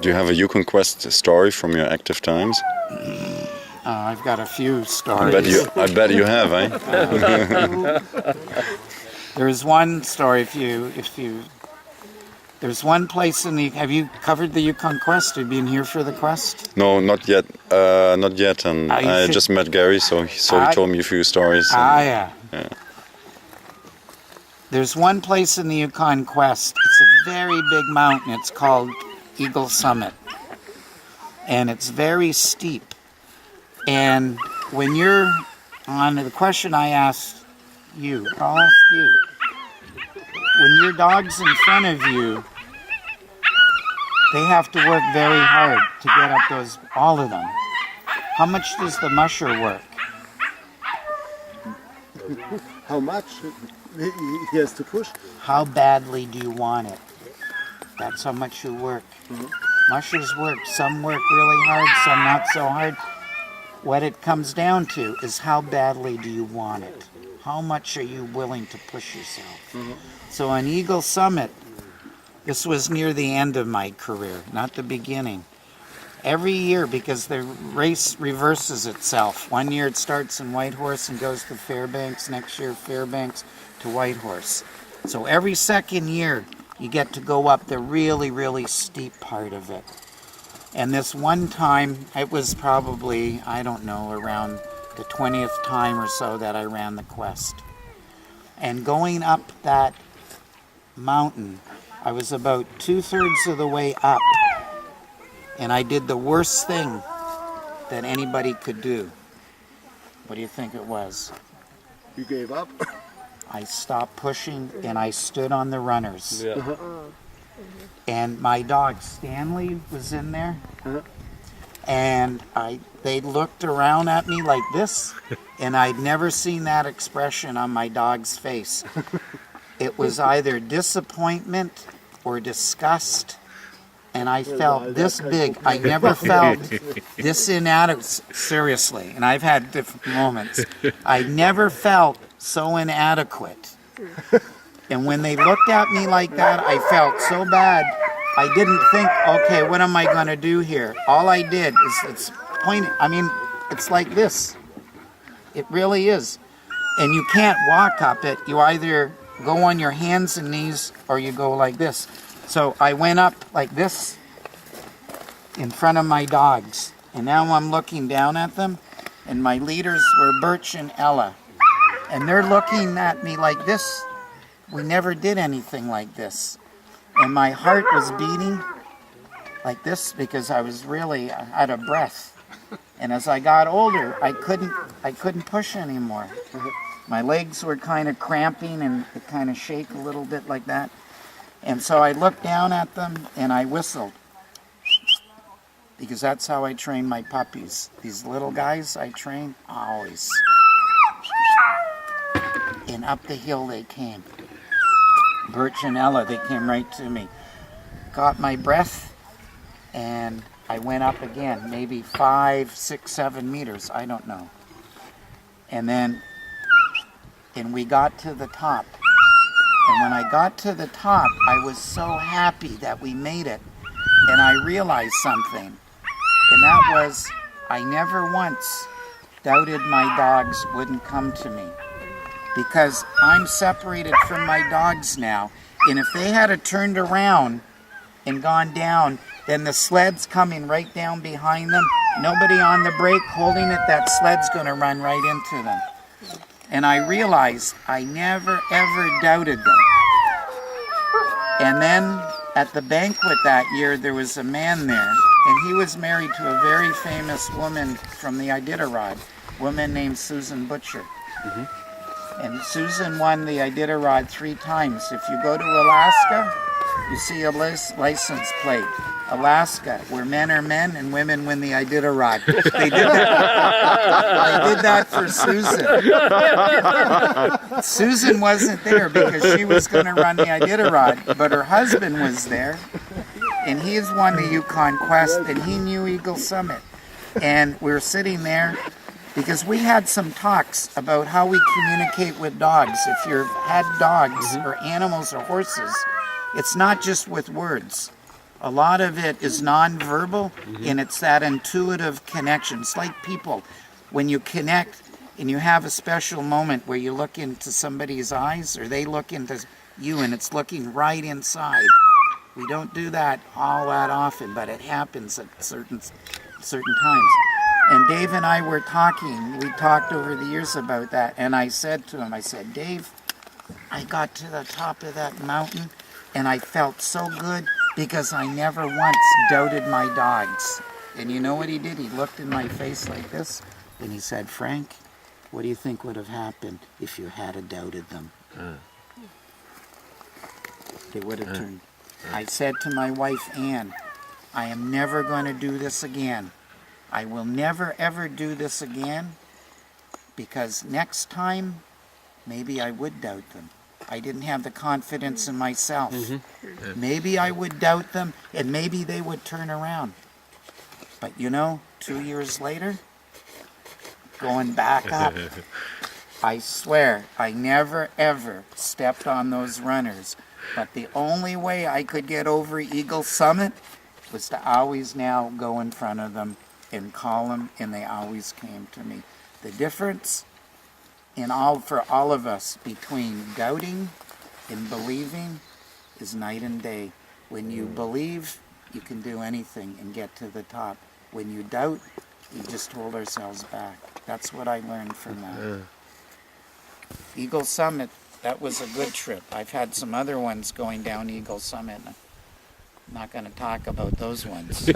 Do you have a Yukon Quest story from your active times? I've got a few stories. I bet you have, eh? There's one story. There's one place in the. Have you covered the Yukon Quest? Have you been here for the quest? No, not yet. Not yet. And I just met Gary, so he told me a few stories. Yeah. There's one place in the Yukon Quest. It's a very big mountain. It's called Eagle Summit, and it's very steep. And when you're on the question I asked you, I'll ask you. When your dog's in front of you, they have to work very hard to get up those, all of them. How much does the musher work? How much he has to push? How badly do you want it? That's how much you work. Mushers work. Some work really hard, some not so hard. What it comes down to is how badly do you want it? How much are you willing to push yourself? So on Eagle Summit, this was near the end of my career, not the beginning. Every year, because the race reverses itself. One year it starts in Whitehorse and goes to Fairbanks. Next year, Fairbanks to Whitehorse. So every second year, you get to go up the really, really steep part of it. And this one time, it was probably, I don't know, around the 20th time or so that I ran the quest. And going up that mountain, I was about 2/3 of the way up, and I did the worst thing that anybody could do. What do you think it was? You gave up? I stopped pushing and I stood on the runners. And my dog Stanley was in there, and they looked around at me like this, and I'd never seen that expression on my dog's face. It was either disappointment or disgust, and I felt this big. I never felt this inadequate, seriously, and I've had different moments. I never felt so inadequate. And when they looked at me like that, I felt so bad. I didn't think, okay, what am I going to do here? All I did is, it's pointing, I mean, it's like this. It really is. And you can't walk up it. You either go on your hands and knees or you go like this. So I went up like this in front of my dogs. And now I'm looking down at them. And my leaders were Birch and Ella. And they're looking at me like this. We never did anything like this. And my heart was beating like this because I was really out of breath. And as I got older, I couldn't push anymore. My legs were kind of cramping and it kind of shake a little bit like that. And so I looked down at them and I whistled. Because that's how I train my puppies. These little guys I train always. And up the hill they came. Birch and Ella, they came right to me. Got my breath, and I went up again, maybe 5, 6, 7 meters, I don't know. And we got to the top. And when I got to the top, I was so happy that we made it. And I realized something. And that was, I never once doubted my dogs wouldn't come to me. Because I'm separated from my dogs now. And if they had turned around and gone down, then the sled's coming right down behind them. Nobody on the brake holding it, that sled's going to run right into them. And I realized I never ever doubted them. And then at the banquet that year, there was a man there, and he was married to a very famous woman from the Iditarod, a woman named Susan Butcher. And Susan won the Iditarod 3 times. If you go to Alaska, you see a license plate. Alaska, where men are men and women win the Iditarod. They did that for Susan. Susan wasn't there because she was going to run the Iditarod, but her husband was there, and he's won the Yukon Quest, and he knew Eagle Summit. And we were sitting there, Because we had some talks about how we communicate with dogs. If you've had dogs or animals or horses, it's not just with words. A lot of it is nonverbal, and it's that intuitive connection. It's like people. When you connect and you have a special moment where you look into somebody's eyes or they look into you and it's looking right inside. We don't do that all that often, but it happens at certain times. And Dave and I were talking, we talked over the years about that, and I said to him, I said, Dave, I got to the top of that mountain and I felt so good because I never once doubted my dogs. And you know what he did? He looked in my face like this and he said, Frank, what do you think would have happened if you had doubted them? They would have turned. I said to my wife, Ann, I am never going to do this again. I will never ever do this again because next time maybe I would doubt them. I didn't have the confidence in myself. Maybe I would doubt them and maybe they would turn around. But 2 years later, going back up, I swear I never ever stepped on those runners. But the only way I could get over Eagle Summit was to always now go in front of them and call them, and they always came to me. The difference for all of us between doubting and believing is night and day. When you believe, you can do anything and get to the top. When you doubt, we just hold ourselves back. That's what I learned from that. Eagle Summit, that was a good trip. I've had some other ones going down Eagle Summit. I'm not going to talk about those ones.